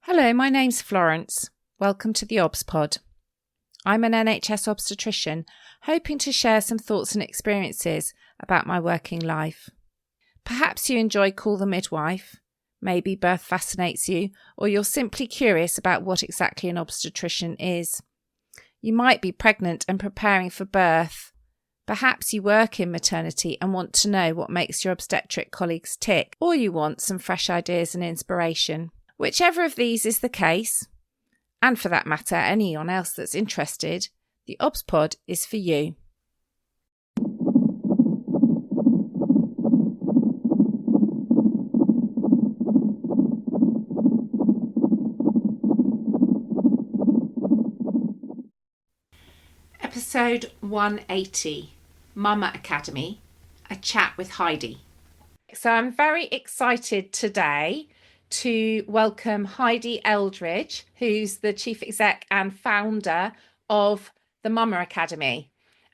Hello, my name's Florence. Welcome to the OBS Pod. I'm an NHS obstetrician, hoping to share some thoughts and experiences about my working life. Perhaps you enjoy Call the Midwife, maybe birth fascinates you, or you're simply curious about what exactly an obstetrician is. You might be pregnant and preparing for birth. Perhaps you work in maternity and want to know what makes your obstetric colleagues tick, or you want some fresh ideas and inspiration. Whichever of these is the case, and for that matter anyone else that's interested, the OBS Pod is for you. Episode 180, Mama Academy, a chat with Heidi. So I'm very excited today to welcome Heidi Eldridge, who's the Chief Exec and founder of the Mama Academy.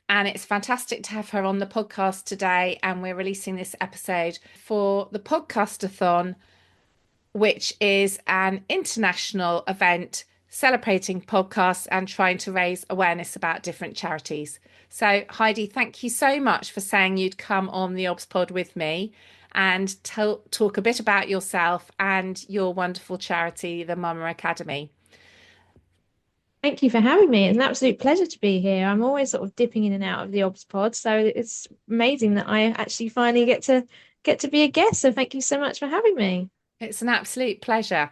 And it's fantastic to have her on the podcast today. And we're releasing this episode for the podcasthon, which is an international event celebrating podcasts and trying to raise awareness about different charities. So Heidi, thank you so much for saying you'd come on the OBS Pod with me and talk a bit about yourself and your wonderful charity, the Mama Academy. Thank you for having me. It's an absolute pleasure to be here. I'm always sort of dipping in and out of the OBS Pod, so it's amazing that I actually finally get to be a guest. So thank you so much for having me. It's an absolute pleasure.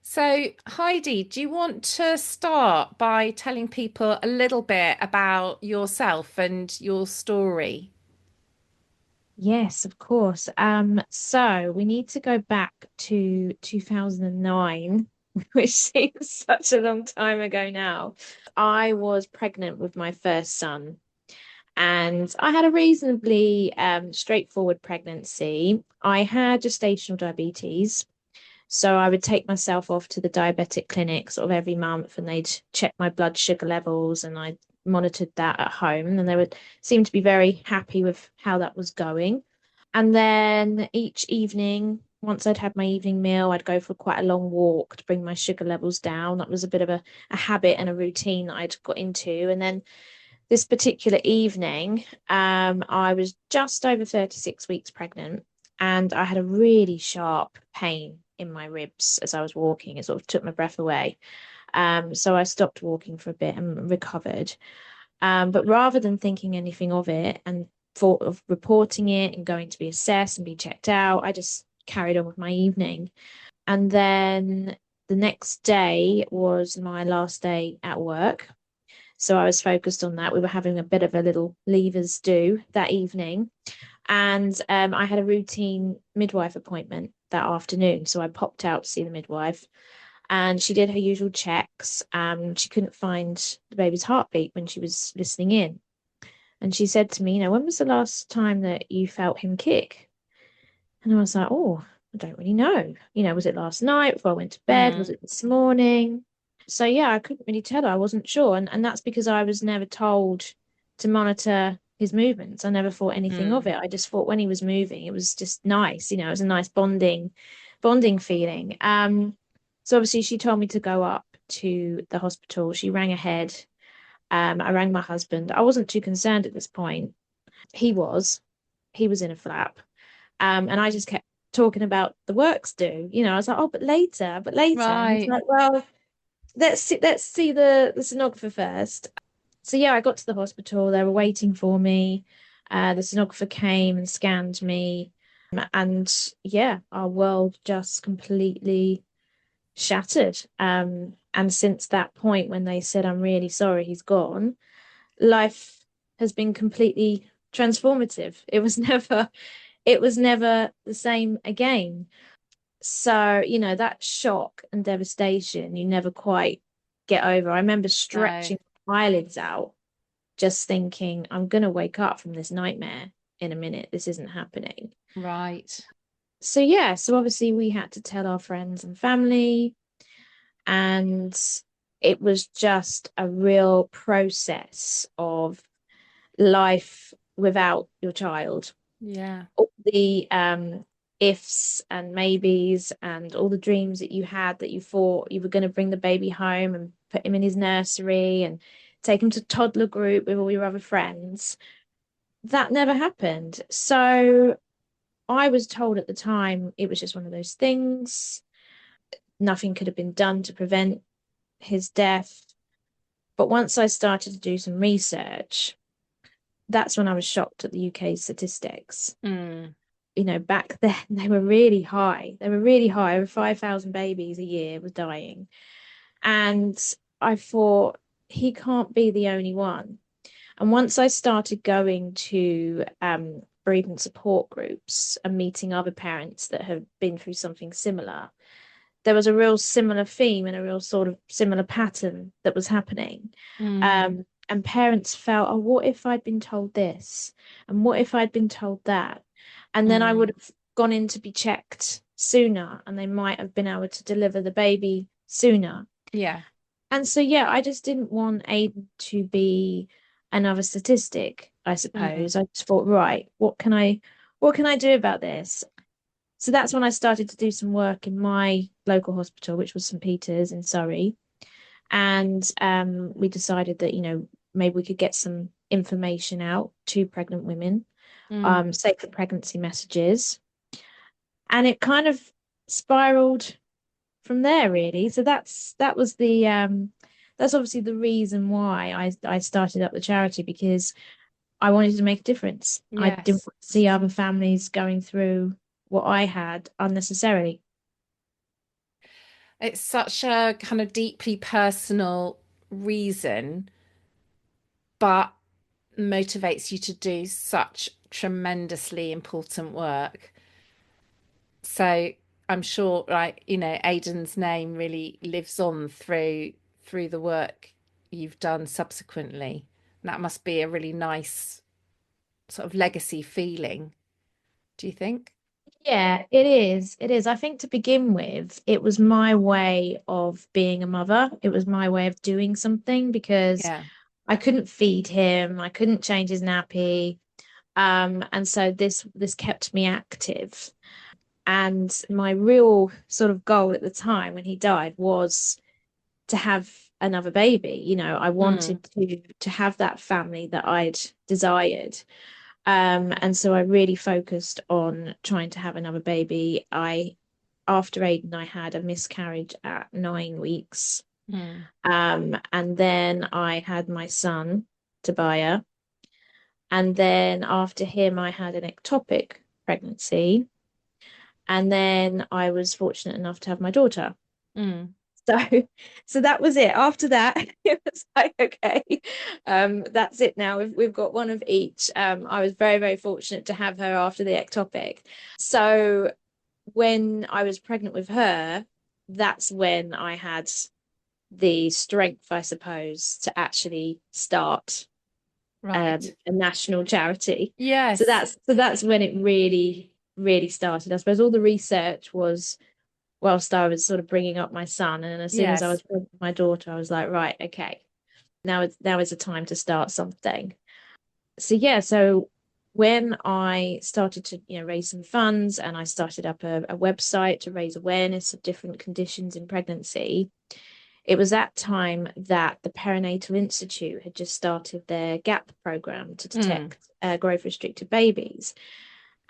So Heidi, do you want to start by telling people a little bit about yourself and your story? Yes, of course. So we need to go back to 2009, which seems such a long time ago now. I was pregnant with my first son, and I had a reasonably straightforward pregnancy. I had gestational diabetes, so I would take myself off to the diabetic clinic sort of every month, and they'd check my blood sugar levels, and I monitored that at home, and they would seem to be very happy with how that was going. And then each evening, once I'd had my evening meal, I'd go for quite a long walk to bring my sugar levels down. That was a bit of a habit and a routine that I'd got into. And then this particular evening, I was just over 36 weeks pregnant, and I had a really sharp pain in my ribs as I was walking. It sort of took my breath away. So I stopped walking for a bit and recovered. But rather than thinking anything of it and thought of reporting it and going to be assessed and be checked out, I just carried on with my evening. And then the next day was my last day at work. So I was focused on that. We were having a bit of a little leavers do that evening. And I had a routine midwife appointment that afternoon. So I popped out to see the midwife. And she did her usual checks. She couldn't find the baby's heartbeat when she was listening in. And she said to me, when was the last time that you felt him kick? And I was like, oh, I don't really know. Was it last night before I went to bed? Was it this morning? So, yeah, I couldn't really tell her. I wasn't sure. And that's because I was never told to monitor his movements. I never thought anything of it. I just thought when he was moving, it was just nice. It was a nice bonding feeling. So obviously she told me to go up to the hospital. She rang ahead. I rang my husband. I wasn't too concerned at this point. He was in a flap. And I just kept talking about the works due. I was like, oh, but later. Right. And he's like, well, let's see the sonographer first. So yeah, I got to the hospital. They were waiting for me. The sonographer came and scanned me. And yeah, our world just completely shattered. And since that point when they said, I'm really sorry he's gone, life has been completely transformative. It was never the same again. So that shock and devastation you never quite get over. I remember stretching my eyelids out, just thinking, I'm gonna wake up from this nightmare in a minute. This isn't happening. Right. So yeah, so obviously we had to tell our friends and family, and it was just a real process of life without your child. Yeah. All the ifs and maybes and all the dreams that you had, that you thought you were going to bring the baby home and put him in his nursery and take him to toddler group with all your other friends. That never happened. So I was told at the time it was just one of those things. Nothing could have been done to prevent his death. But once I started to do some research, that's when I was shocked at the UK statistics. Mm. Back then they were really high. They were really high. Over 5,000 babies a year were dying. And I thought, he can't be the only one. And once I started going to bereavement support groups and meeting other parents that have been through something similar, there was a real similar theme and a real sort of similar pattern that was happening. Mm. And parents felt, oh, what if I'd been told this? And what if I'd been told that? And then I would Mm. have gone in to be checked sooner, and they might have been able to deliver the baby sooner. Yeah. And so, yeah, I just didn't want Aidan to be another statistic, I Mm. suppose. I just thought, right, what can I do about this? So that's when I started to do some work in my local hospital, which was St. Peter's in Surrey. And we decided that, maybe we could get some information out to pregnant women, Mm. safer pregnancy messages. And it kind of spiraled from there, really. So that's obviously the reason why I started up the charity, because I wanted to make a difference. I didn't Yes. want to see other families going through what I had unnecessarily. It's such a kind of deeply personal reason, but motivates you to do such tremendously important work. So I'm sure, like, Aidan's name really lives on through the work you've done subsequently. That must be a really nice sort of legacy feeling, do you think? Yeah, it is. It is. I think to begin with, it was my way of being a mother. It was my way of doing something, because Yeah. I couldn't feed him, I couldn't change his nappy. And so this kept me active. And my real sort of goal at the time when he died was to have another baby. I Mm. wanted to have that family that I'd desired. And so I really focused on trying to have another baby. After Aidan, I had a miscarriage at 9 weeks. Mm. And then I had my son, Tobiah. And then after him, I had an ectopic pregnancy. And then I was fortunate enough to have my daughter. Mm. So, so that was it. After that, it was like, okay, that's it now. We've got one of each. I was very, very fortunate to have her after the ectopic. So when I was pregnant with her, that's when I had the strength, I suppose, to actually start Right. a national charity. So Yes. that's when it really, really started. I suppose all the research was whilst I was sort of bringing up my son, and as soon as I Yes. was pregnant with my daughter, I was like, right, okay, now is the time to start something. So yeah, so when I started to raise some funds, and I started up a website to raise awareness of different conditions in pregnancy, it was that time that the Perinatal Institute had just started their GAP program to Mm. detect growth restricted babies.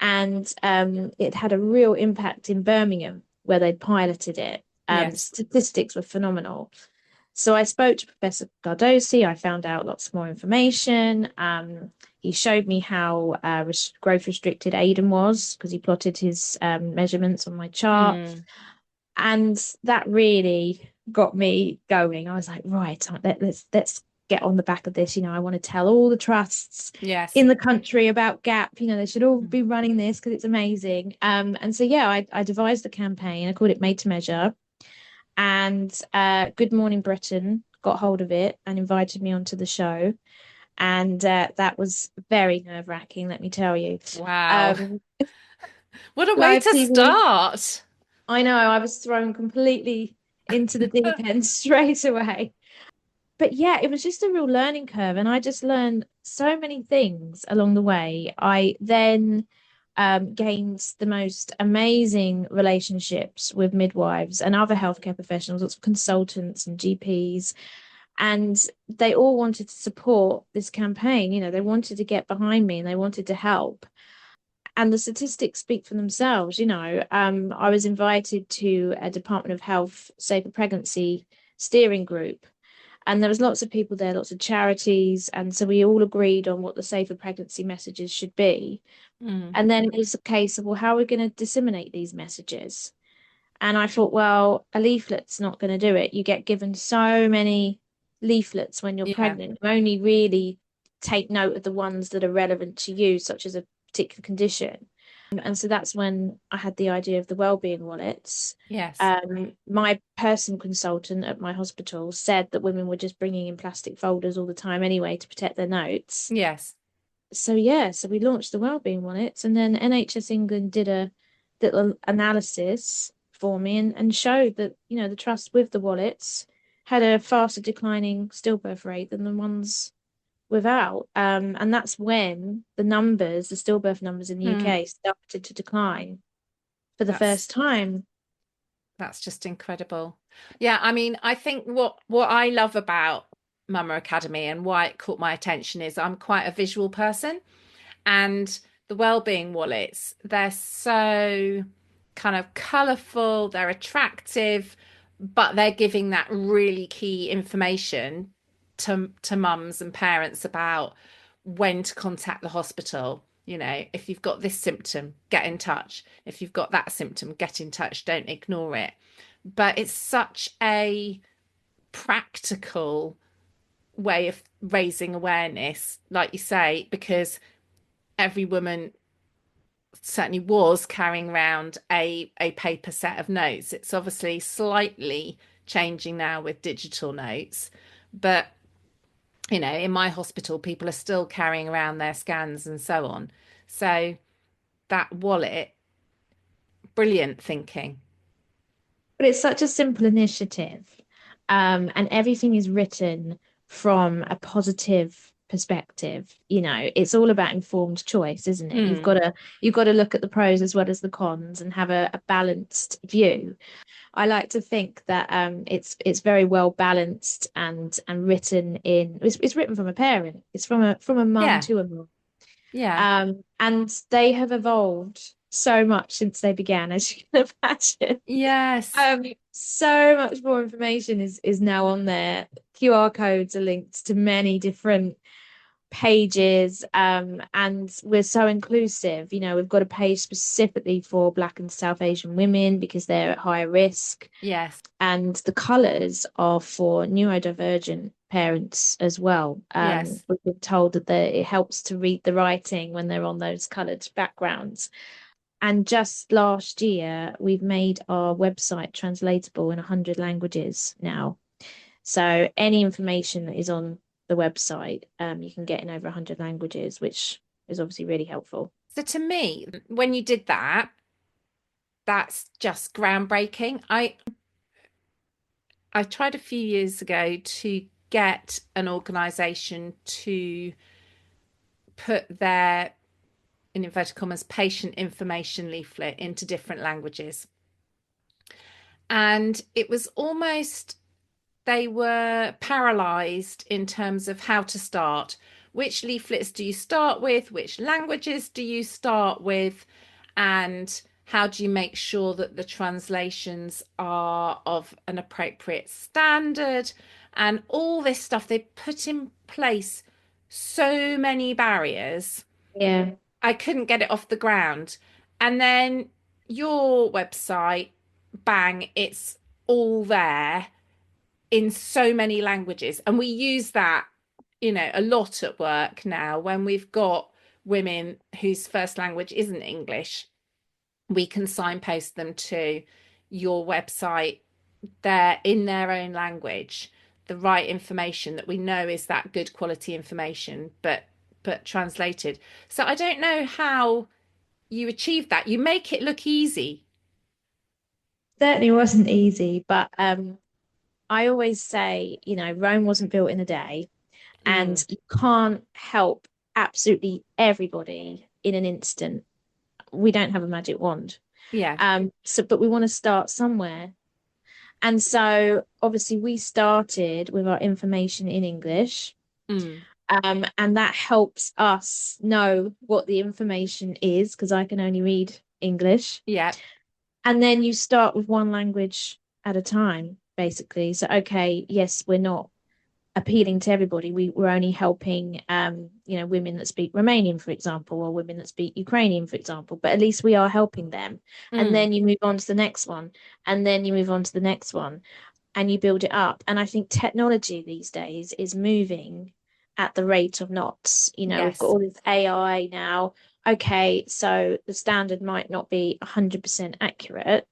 And it had a real impact in Birmingham where they'd piloted it. Yes. Statistics were phenomenal. So I spoke to Professor Cardosi. I found out lots more information. He showed me how growth restricted Aidan was, because he plotted his measurements on my chart. Mm. And that really got me going. I was like, right, let's get on the back of this. I want to tell all the trusts Yes. in the country about GAP. They should all Mm. be running this because it's amazing. And so yeah, I devised a campaign. I called it Made to Measure. And Good Morning Britain got hold of it and invited me onto the show. And that was very nerve-wracking, let me tell you. Wow. Um, What a way Live to TV. start. I know, I was thrown completely into the deep end straight away. But yeah, it was just a real learning curve. And I just learned so many things along the way. I then gained the most amazing relationships with midwives and other healthcare professionals, lots of consultants and GPs, and they all wanted to support this campaign. They wanted to get behind me and they wanted to help. And the statistics speak for themselves. I was invited to a Department of Health Safer Pregnancy steering group, and there was lots of people there, lots of charities, and so we all agreed on what the safer pregnancy messages should be. Mm. And then it was a case of, well, how are we going to disseminate these messages? And I thought, well, a leaflet's not going to do it. You get given so many leaflets when you're Yeah. pregnant. You only really take note of the ones that are relevant to you, such as a particular condition. And so that's when I had the idea of the Wellbeing Wallets. Yes. My personal consultant at my hospital said that women were just bringing in plastic folders all the time anyway to protect their notes. Yes. So we launched the Wellbeing Wallets, and then NHS England did a little analysis for me and showed that, the trust with the wallets had a faster declining stillbirth rate than the ones without. And that's when the stillbirth numbers in the Mm. UK started to decline for the That's first time. that's just incredible. Yeah, I mean, I think what I love about Mama Academy and why it caught my attention is I'm quite a visual person, and the Wellbeing Wallets, they're so kind of colourful, they're attractive, but they're giving that really key information to mums and parents about when to contact the hospital. If you've got this symptom, get in touch. If you've got that symptom, get in touch. Don't ignore it. But it's such a practical way of raising awareness, like you say, because every woman certainly was carrying around a paper set of notes. It's obviously slightly changing now with digital notes, but in my hospital, people are still carrying around their scans and so on. So that wallet, brilliant thinking. But it's such a simple initiative. And everything is written from a positive perspective. It's all about informed choice, isn't it? You've Mm, got to you've got to look at the pros as well as the cons and have a balanced view. I like to think that it's very well balanced and written in it's written from a parent. It's from a mum yeah, to a mum. yeah, And they have evolved so much since they began, as you can imagine. yes, So much more information is now on there. QR codes are linked to many different pages, and we're so inclusive. We've got a page specifically for Black and South Asian women because they're at higher risk, yes, and the colours are for neurodivergent parents as well. yes. We've been told that it helps to read the writing when they're on those coloured backgrounds. And just last year, we've made our website translatable in 100 languages now. So any information that is on the website, you can get in over 100 languages, which is obviously really helpful. So to me, when you did that, that's just groundbreaking. I tried a few years ago to get an organization to put their, in inverted commas, patient information leaflet into different languages. And it was almost, they were paralyzed in terms of how to start. Which leaflets do you start with? Which languages do you start with? And how do you make sure that the translations are of an appropriate standard? And all this stuff, they put in place so many barriers. Yeah. I couldn't get it off the ground. And then your website, bang, it's all there in so many languages. And we use that, a lot at work now when we've got women whose first language isn't English. We can signpost them to your website. They're in their own language, the right information that we know is that good quality information, but translated. So I don't know how you achieve that. You make it look easy. Certainly wasn't easy, but I always say, Rome wasn't built in a day, and Mm, you can't help absolutely everybody in an instant. we don't have a magic wand. Yeah. But we want to start somewhere. And so obviously we started with our information in English. Mm. And that helps us know what the information is, because I can only read English. Yeah. And then you start with one language at a time, basically. So, okay, yes, we're not appealing to everybody. We're only helping, women that speak Romanian, for example, or women that speak Ukrainian, for example. But at least we are helping them. And Mm. then you move on to the next one, and then you move on to the next one, and you build it up. And I think technology these days is moving at the rate of knots. We've got Yes. all this AI now. Okay, so the standard might not be 100% accurate,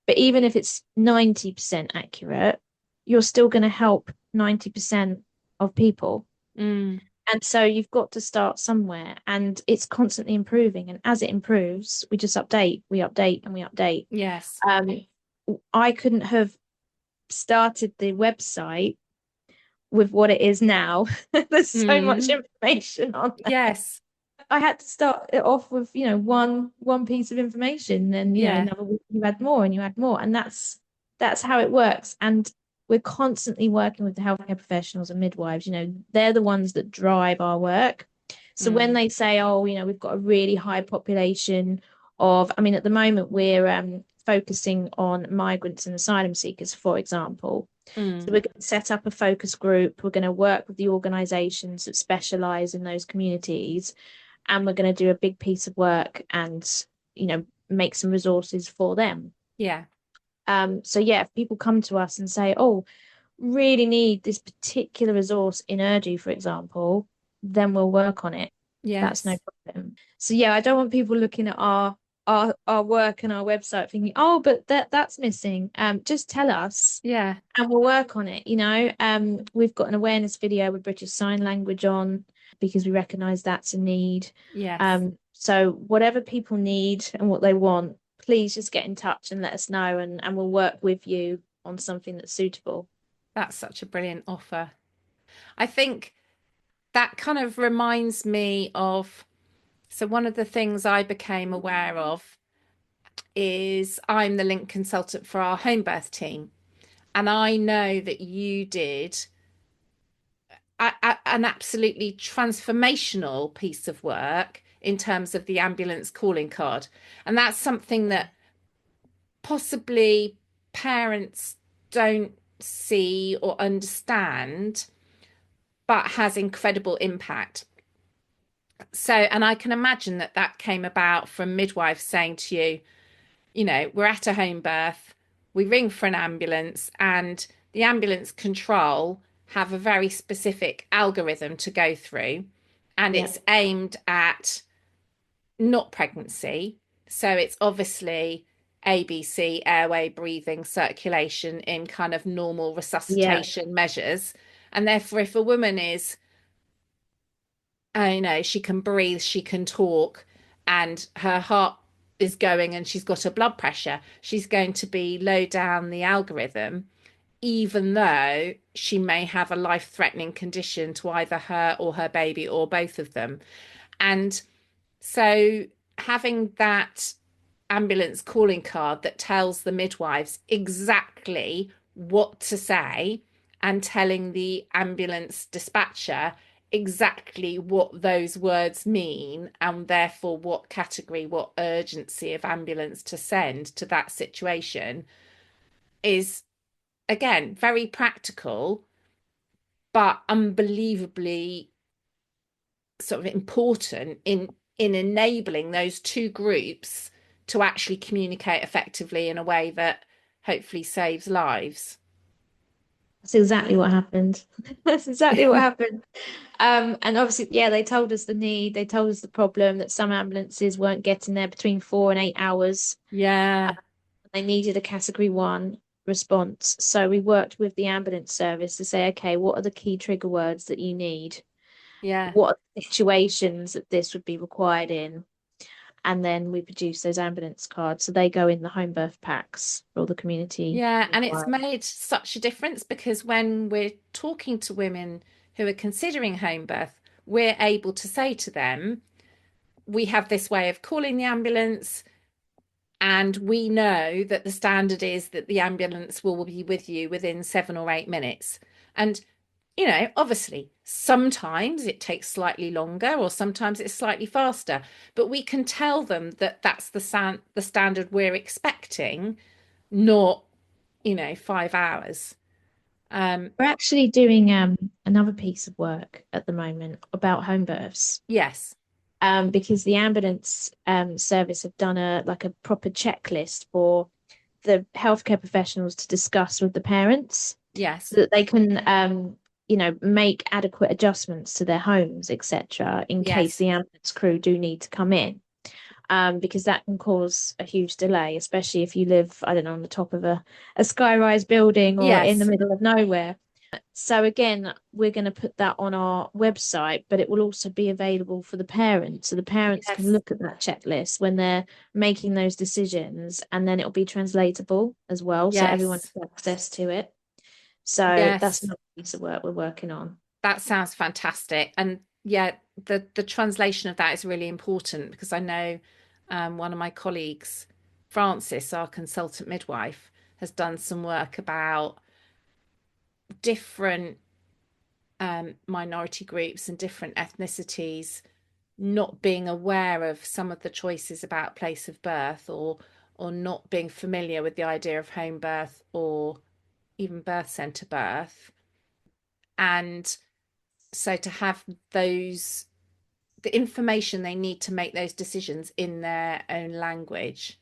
but even if it's 90% accurate, you're still going to help 90% of people. Mm. And so you've got to start somewhere, and it's constantly improving. And as it improves, we just update, we update, and we update. Yes. Um, I couldn't have started the website with what it is now. There's so much Mm. information on there. Yes. I had to start it off with, one piece of information, and Yeah. another week you add more and you add more, and that's how it works. And we're constantly working with the healthcare professionals and midwives. They're the ones that drive our work. So when Mm. they say, oh, we've got a really high population of, I mean, at the moment we're focusing on migrants and asylum seekers, for example. So Mm. we're going to set up a focus group. We're going to work with the organisations that specialise in those communities, and we're going to do a big piece of work and make some resources for them. Yeah. So yeah, if people come to us and say, oh, really need this particular resource in Urdu, for example, then we'll work on it. That's no Yes. problem. So yeah, I don't want people looking at our work and our website thinking, oh, but that's missing. Just tell us Yeah. and we'll work on it. We've got an awareness video with British Sign Language on, because we recognise that's a need. Yes. So whatever people need and what they want, please just get in touch and let us know, and we'll work with you on something that's suitable. That's such a brilliant offer. I think that kind of reminds me of, so one of the things I became aware of is I'm the link consultant for our home birth team. And I know that you did an absolutely transformational piece of work in terms of the ambulance calling card. And that's something that possibly parents don't see or understand, but has incredible impact. So, and I can imagine that that came about from midwives saying to you, we're at a home birth, we ring for an ambulance, and the ambulance control have a very specific algorithm to go through, and Yeah. it's aimed at not pregnancy. So it's obviously ABC, airway, breathing, circulation in kind of normal Yeah. resuscitation measures. And therefore, if a woman is, she can breathe, she can talk, and her heart is going and she's got a blood pressure, she's going to be low down the algorithm, even though she may have a life-threatening condition to either her or her baby or both of them. And so having that ambulance calling card that tells the midwives exactly what to say, and telling the ambulance dispatcher exactly what those words mean, and therefore what category, what urgency of ambulance to send to that situation, is again very practical, but unbelievably sort of important in enabling those two groups to actually communicate effectively in a way that hopefully saves lives. That's exactly what happened. That's exactly what happened. And obviously, yeah, they told us the need, they told us the problem, that some ambulances weren't getting there between 4 and 8 hours. Yeah, They needed a category 1 response. So we worked with the ambulance service to say, okay, what are the key trigger words that you need? yeah, What are the situations that this would be required in? And then we produce those ambulance cards. So they go in the home birth packs for all the community yeah. And it's midwives. made such a difference because when we're talking to women who are considering home birth, we're able to say to them, we have this way of calling the ambulance, and we know that the standard is that the ambulance will be with you within 7 or 8 minutes. And, obviously, sometimes it takes slightly longer or sometimes it's slightly faster, but we can tell them that that's the standard we're expecting, not, 5 hours. We're actually doing another piece of work at the moment about home births. Yes, Because the ambulance service have done a proper checklist for the healthcare professionals to discuss with the parents so yes, that they can make adequate adjustments to their homes, etc., in case yes, the ambulance crew do need to come in. Because that can cause a huge delay, especially if you live, I don't know, on the top of a sky-rise building or in the yes, middle of nowhere. So again, we're going to put that on our website, but it will also be available for the parents. So the parents can yes, look at that checklist when they're making those decisions, and then it'll be translatable as well, so everyone yes, has access to it. So that's yes. another piece of work we're working on. That sounds fantastic. And yeah, the translation of that is really important because I know one of my colleagues, Francis, our consultant midwife, has done some work about different minority groups and different ethnicities not being aware of some of the choices about place of birth, or not being familiar with the idea of home birth or even birth centre birth. And so to have those the information they need to make those decisions in their own language,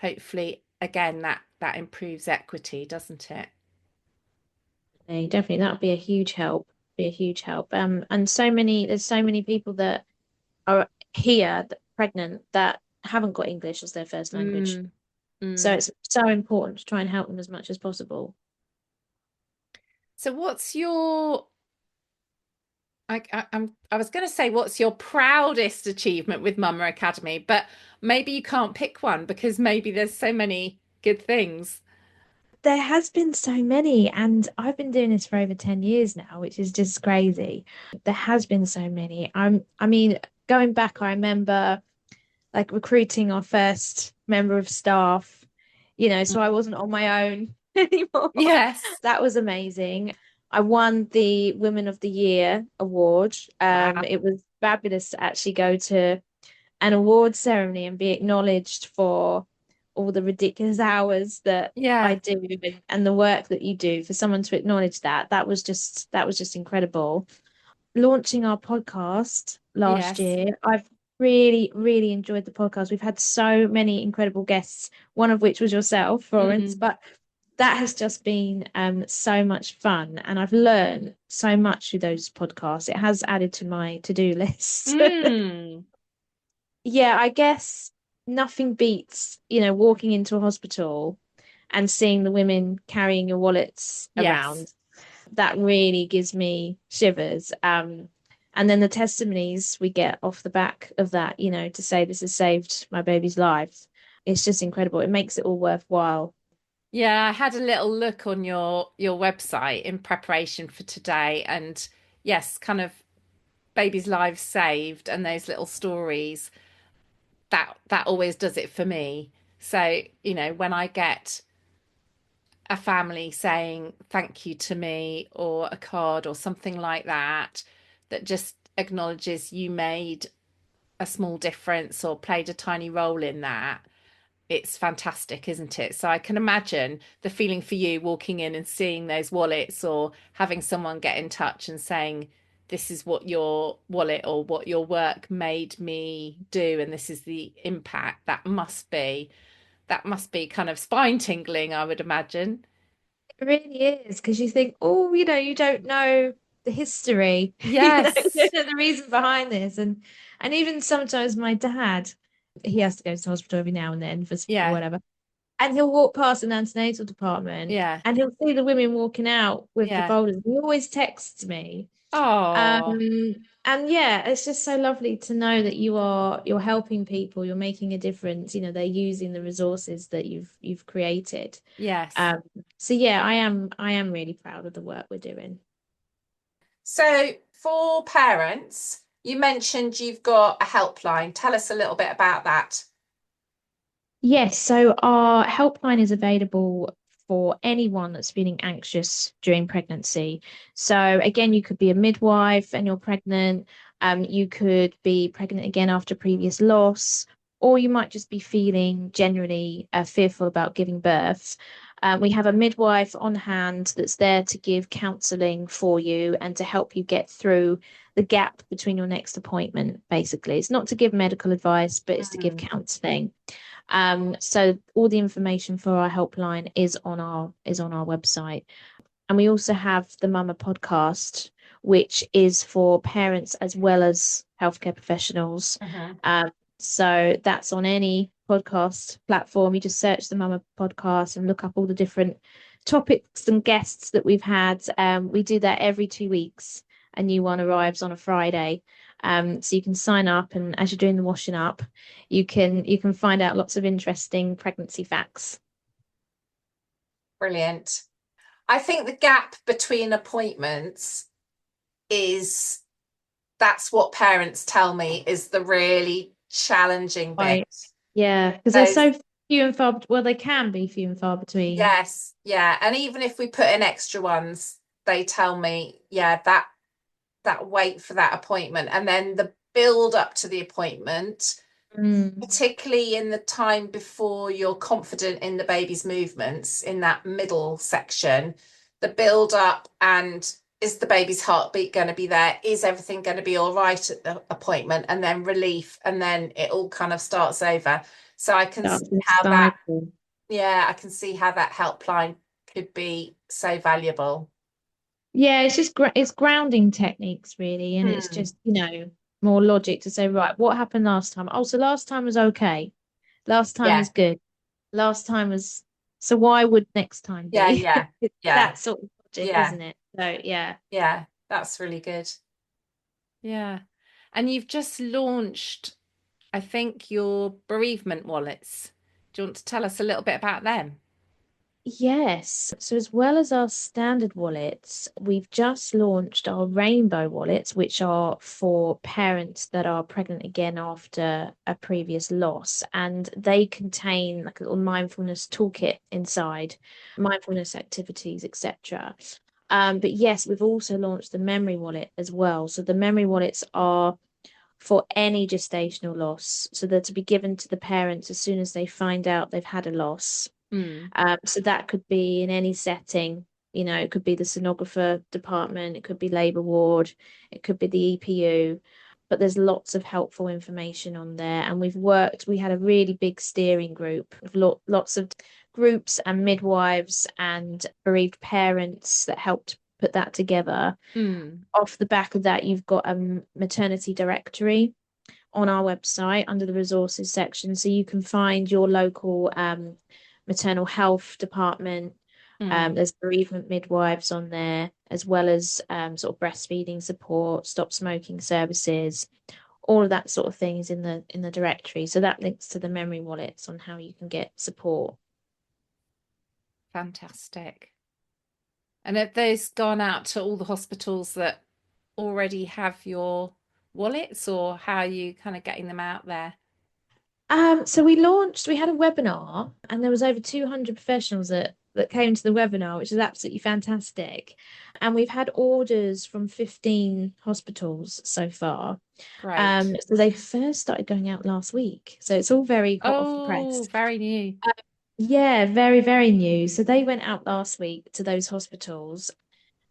hopefully again that improves equity, doesn't it? Definitely, that would be a huge help. Be a huge help. And there's so many people that are here pregnant that haven't got English as their first language. Mm, So mm. it's so important to try and help them as much as possible. So what's your I was going to say what's your proudest achievement with Mama Academy, but maybe you can't pick one because maybe there's so many good things. There has been so many, and I've been doing this for over 10 years now, which is just crazy. There has been so many. I mean, going back, I remember like recruiting our first member of staff, so I wasn't on my own anymore. Yes. That was amazing. I won the Women of the Year award. Wow. It was fabulous to actually go to an award ceremony and be acknowledged for all the ridiculous hours that I Yeah. do and the work that you do. For someone to acknowledge that was just incredible. Launching our podcast last Yes. year, I've really, really enjoyed the podcast. We've had so many incredible guests, one of which was yourself, Florence, Mm. but that has just been so much fun. And I've learned so much through those podcasts. It has added to my to-do list. Mm. Yeah, I guess nothing beats, walking into a hospital and seeing the women carrying your wallets Yes. around. That really gives me shivers. And then the testimonies we get off the back of that, to say this has saved my baby's life. It's just incredible. It makes it all worthwhile. Yeah, I had a little look on your website in preparation for today, and yes, kind of babies' lives saved and those little stories, that always does it for me. So, when I get a family saying thank you to me or a card or something like that, that just acknowledges you made a small difference or played a tiny role in that, it's fantastic, isn't it? So I can imagine the feeling for you walking in and seeing those wallets, or having someone get in touch and saying, this is what your wallet or what your work made me do, and this is the impact. That must be kind of spine tingling, I would imagine. It really is because you think, oh, you don't know the history, you Yes. don't know the reason behind this, and even sometimes my dad, he has to go to the hospital every now and then for Yeah. whatever, and he'll walk past an antenatal department, Yeah. and he'll see the women walking out with the Yeah. folders. He always texts me, Oh, and yeah, it's just so lovely to know that you're helping people, you're making a difference. They're using the resources that you've created. yes. Um, so yeah, I am really proud of the work we're doing. So for parents, You mentioned you've got a helpline. Tell us a little bit about that. Yes, so our helpline is available for anyone that's feeling anxious during pregnancy. So again, you could be a midwife and you're pregnant. You could be pregnant again after previous loss, or you might just be feeling generally fearful about giving birth. We have a midwife on hand that's there to give counselling for you and to help you get through the gap between your next appointment, basically. It's not to give medical advice, but it's to give Mm. counselling. So all the information for our helpline is on our website. And we also have the Mama podcast, which is for parents as well as healthcare professionals. Mhm. So that's on any podcast platform. You just search the Mama podcast and look up all the different topics and guests that we've had. We do that every 2 weeks. A new one arrives on a Friday. So you can sign up, and as you're doing the washing up, you can find out lots of interesting pregnancy facts. Brilliant. I think the gap between appointments is that's what parents tell me is the really challenging bit. Right. Yeah, because they're Those, so few and far, well, they can be few and far between. yes, yeah. And even if we put in extra ones, they tell me, yeah, that wait for that appointment and then the build up to the appointment, Mm. particularly in the time before you're confident in the baby's movements, in that middle section, the build up and is the baby's heartbeat going to be there? Is everything going to be all right at the appointment? And then relief, and then it all kind of starts over. So I can see Starts this how that, cycle. yeah, I can see how that helpline could be so valuable. Yeah, it's just it's grounding techniques really, and it's Hmm. just, more logic to say, right, what happened last time? Oh, so last time was okay. Last time Yeah, was good. Last time was, so why would next time yeah, be? yeah, It's yeah, that sort of logic, yeah, isn't it? So yeah. yeah. That's really good. Yeah. And you've just launched, I think, your bereavement wallets. Do you want to tell us a little bit about them? Yes. So as well as our standard wallets, we've just launched our rainbow wallets, which are for parents that are pregnant again after a previous loss. And they contain like a little mindfulness toolkit inside, mindfulness activities, etc. But yes, we've also launched the memory wallet as well. So the memory wallets are for any gestational loss. So they're to be given to the parents as soon as they find out they've had a loss. Mm. So that could be in any setting. It could be the sonographer department, it could be labour ward, it could be the EPU, but there's lots of helpful information on there. And we had a really big steering group of lots of groups and midwives and bereaved parents that helped put that together. Mm. Off the back of that, you've got a maternity directory on our website under the resources section, so you can find your local maternal health department. Mm. There's bereavement midwives on there, as well as sort of breastfeeding support, stop smoking services, all of that sort of thing is in the directory. So that links to the memory wallets on how you can get support. Fantastic. And have those gone out to all the hospitals that already have your wallets, or how are you kind of getting them out there? So we had a webinar, and there was over 200 professionals that came to the webinar, which is absolutely fantastic. And we've had orders from 15 hospitals so far. Great. So they first started going out last week. So it's all very hot off the Oh, press. very new. Yeah, very, very new. So they went out last week to those hospitals.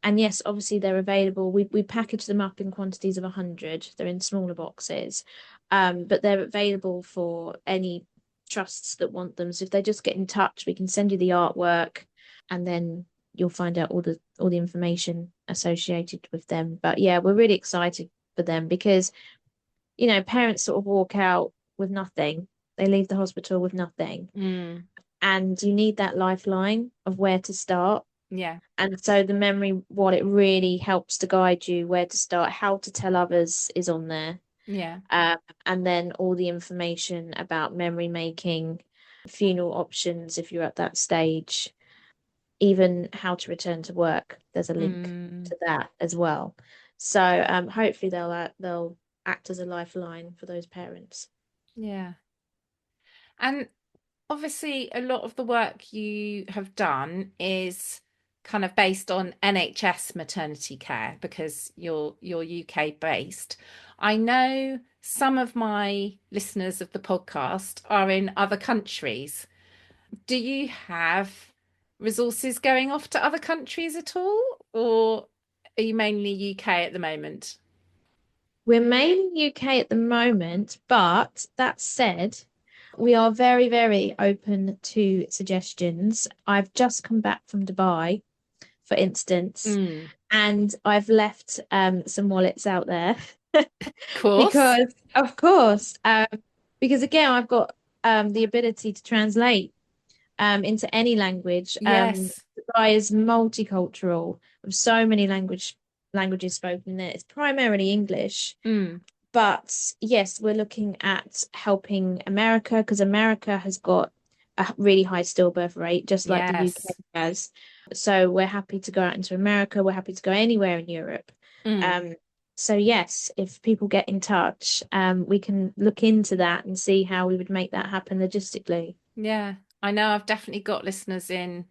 And yes, obviously they're available. We package them up in quantities of 100. They're in smaller boxes. But they're available for any trusts that want them. So if they just get in touch, we can send you the artwork, and then you'll find out all the information associated with them. But yeah, we're really excited for them because, parents sort of walk out with nothing. They leave the hospital with nothing. Mm. And you need that lifeline of where to start. Yeah. And so the memory wallet really helps to guide you where to start, how to tell others is on there. Yeah. Um, and then all the information about memory making, funeral options if you're at that stage, even how to return to work. There's a link Mm. to that as well. So hopefully they'll act as a lifeline for those parents. Yeah. And obviously, a lot of the work you have done is kind of based on NHS maternity care because you're UK based. I know some of my listeners of the podcast are in other countries. Do you have resources going off to other countries at all, or are you mainly UK at the moment? We're mainly UK at the moment, but that said, we are very, very open to suggestions. I've just come back from Dubai, for instance, Mm, and I've left some wallets out there of course. because, of course, because again, I've got the ability to translate into any language. Yes. Dubai is multicultural with so many languages spoken there. It's primarily English. Mm, But yes, we're looking at helping America because America has got a really high stillbirth rate, just like the UK yes. has. So we're happy to go out into America. We're happy to go anywhere in Europe. Mm. Um, so yes, if people get in touch, we can look into that and see how we would make that happen logistically. Yeah, I know I've definitely got listeners in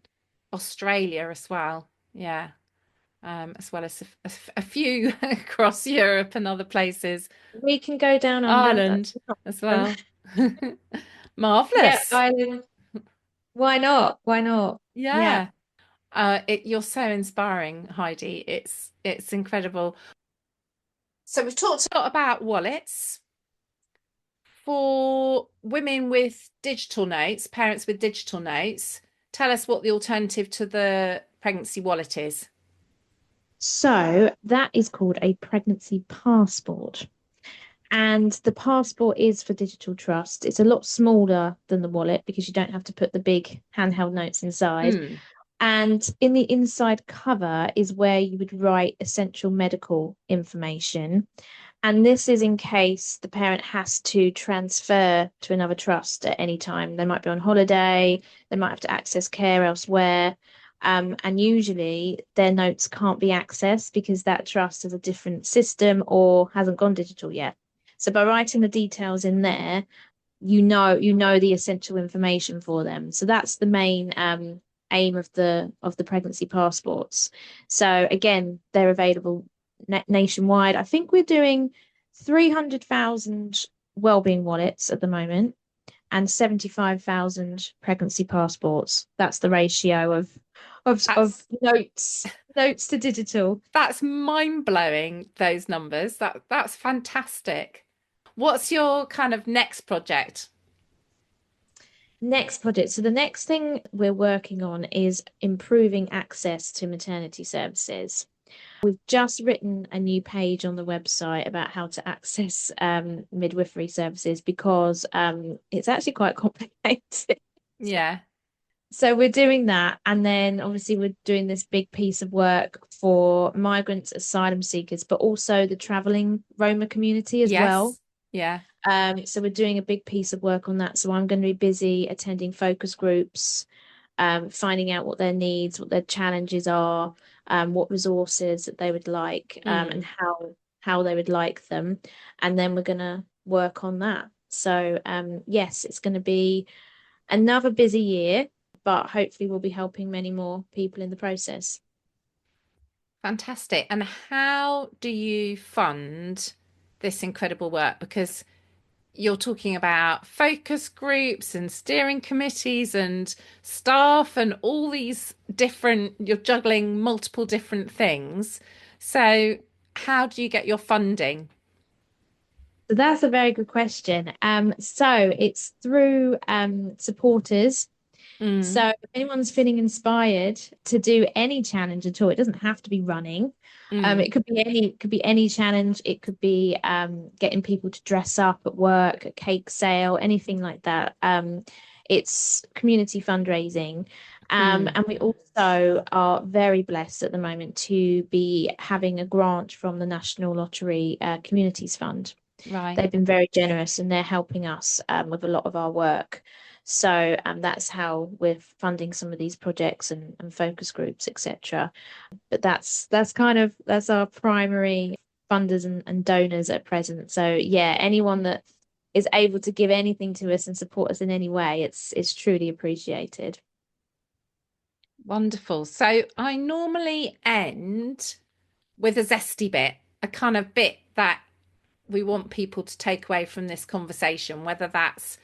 Australia as well. Yeah, as well as a few across Europe and other places. We can go down under. That's Ireland not as a problem. well. Yeah, Marvelous. Ireland. Why not? Why not? Yeah. Yeah. You're so inspiring, Heidi. It's incredible. So we've talked a lot about wallets for women with digital notes, parents with digital notes. Tell us what the alternative to the pregnancy wallet is. So that is called a pregnancy passport. And the passport is for digital trust. It's a lot smaller than the wallet because you don't have to put the big handheld notes inside. Mm, And in the inside cover is where you would write essential medical information. And this is in case the parent has to transfer to another trust at any time. They might be on holiday, they might have to access care elsewhere. And usually their notes can't be accessed because that trust has a different system or hasn't gone digital yet. So by writing the details in there, you know the essential information for them. So that's the main aim of the pregnancy passports. So again, they're available nationwide. I think we're doing 300,000 wellbeing wallets at the moment and 75,000 pregnancy passports. That's the ratio of that's notes to digital. that's mind-blowing, those numbers. That's fantastic. What's your kind of next project? Next project. So the next thing we're working on is improving access to maternity services. We've just written a new page on the website about how to access midwifery services because it's actually quite complicated. Yeah. So we're doing that. And then obviously we're doing this big piece of work for migrants, asylum seekers, but also the traveling Roma community as well. Yes. Yeah. So we're doing a big piece of work on that. So I'm going to be busy attending focus groups, finding out what their needs, what their challenges are, what resources that they would like, and Mm. how they would like them, and then we're going to work on that. So yes, it's going to be another busy year, but hopefully we'll be helping many more people in the process. Fantastic. And how do you fund this incredible work? Because you're talking about focus groups and steering committees and staff and all these different, you're juggling multiple different things. So, how do you get your funding? So that's a very good question. So it's through supporters. Mm, So if anyone's feeling inspired to do any challenge at all, it doesn't have to be running. mm, It could be any challenge. It could be getting people to dress up at work, a cake sale, anything like that. It's community fundraising. mm, And we also are very blessed at the moment to be having a grant from the National Lottery Communities Fund. right. They've been very generous and they're helping us with a lot of our work. So that's how we're funding some of these projects and focus groups, etc. But that's our primary. funders and donors at present. So yeah, anyone that is able to give anything to us and support us in any way, it's truly appreciated. Wonderful. So I normally end with a zesty bit, a kind of bit that we want people to take away from this conversation, whether that's,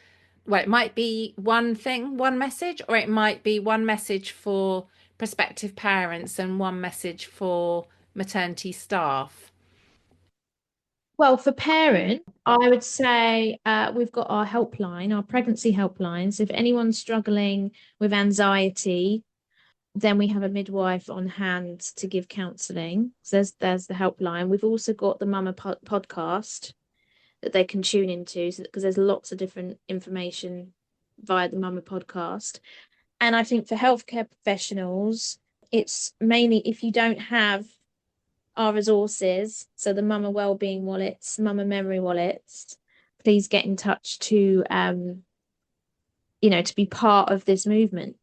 well, it might be one thing, one message, or it might be one message for prospective parents and one message for maternity staff. Well, for parents, I would say we've got our helpline, our pregnancy helpline. So if anyone's struggling with anxiety, then we have a midwife on hand to give counselling. So there's the helpline. We've also got the Mama podcast that they can tune into, because there's lots of different information via the Mama podcast. And I think for healthcare professionals, it's mainly if you don't have our resources, so the Mama Wellbeing Wallets, Mama Memory Wallets, please get in touch to to be part of this movement.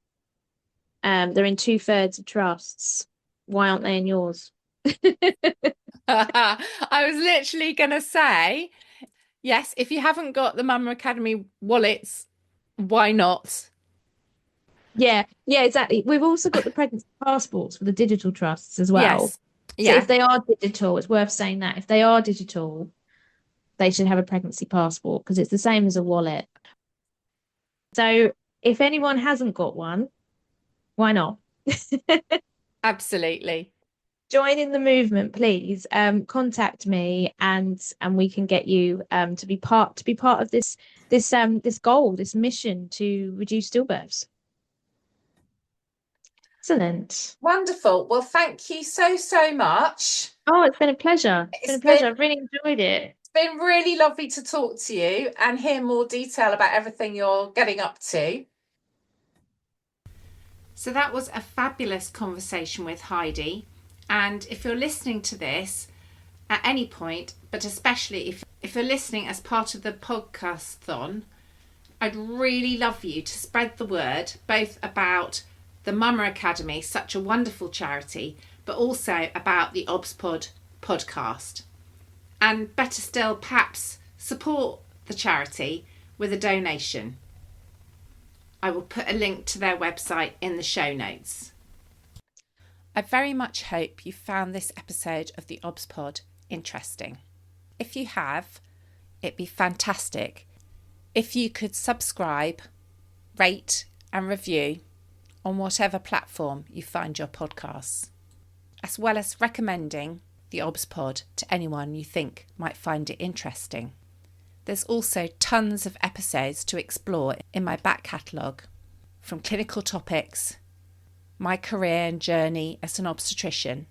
They're in 2/3 of trusts. Why aren't they in yours? I was literally going to say, yes, if you haven't got the Mama Academy wallets, why not? Yeah, exactly. We've also got the pregnancy passports for the digital trusts as well. Yes. So Yeah. if they are digital, it's worth saying that if they are digital, they should have a pregnancy passport, because it's the same as a wallet. So if anyone hasn't got one, why not? Absolutely. Join in the movement, please. Contact me and we can get you to be part of this goal, this mission to reduce stillbirths. Excellent. Wonderful. Well, thank you so much. Oh, it's been a pleasure. It's been a pleasure. I've really enjoyed it. It's been really lovely to talk to you and hear more detail about everything you're getting up to. So that was a fabulous conversation with Heidi. And if you're listening to this at any point, but especially if you're listening as part of the podcasthon, I'd really love you to spread the word, both about the Mama Academy, such a wonderful charity, but also about the OBSPod podcast. And better still, perhaps support the charity with a donation. I will put a link to their website in the show notes. I very much hope you found this episode of the OBSPod interesting. If you have, it'd be fantastic if you could subscribe, rate and review on whatever platform you find your podcasts, as well as recommending the OBSPod to anyone you think might find it interesting. There's also tons of episodes to explore in my back catalogue, from clinical topics, my career and journey as an obstetrician,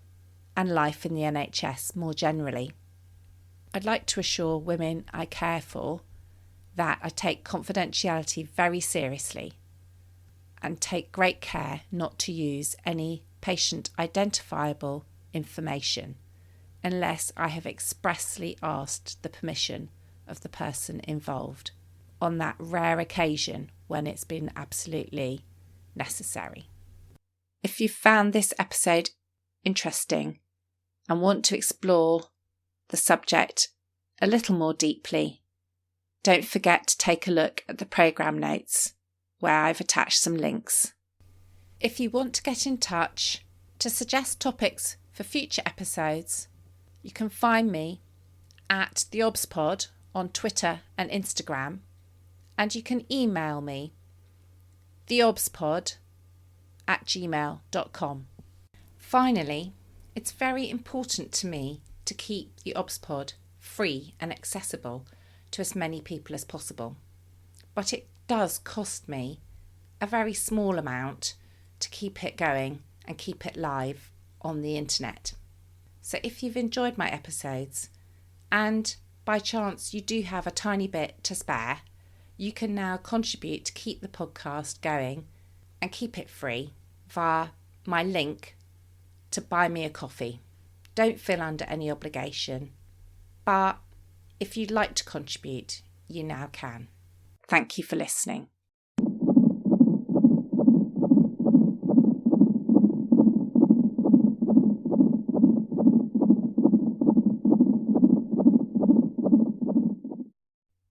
and life in the NHS more generally. I'd like to assure women I care for that I take confidentiality very seriously and take great care not to use any patient identifiable information unless I have expressly asked the permission of the person involved, on that rare occasion when it's been absolutely necessary. If you found this episode interesting and want to explore the subject a little more deeply, don't forget to take a look at the programme notes, where I've attached some links. If you want to get in touch to suggest topics for future episodes, you can find me at the OBSPod on Twitter and Instagram, and you can email me theobspod@gmail.com. Finally, it's very important to me to keep the OBSPod free and accessible to as many people as possible, but it does cost me a very small amount to keep it going and keep it live on the internet. So if you've enjoyed my episodes and by chance you do have a tiny bit to spare, you can now contribute to keep the podcast going and keep it free via my link to buy me a coffee. Don't feel under any obligation, but if you'd like to contribute, you now can. Thank you for listening.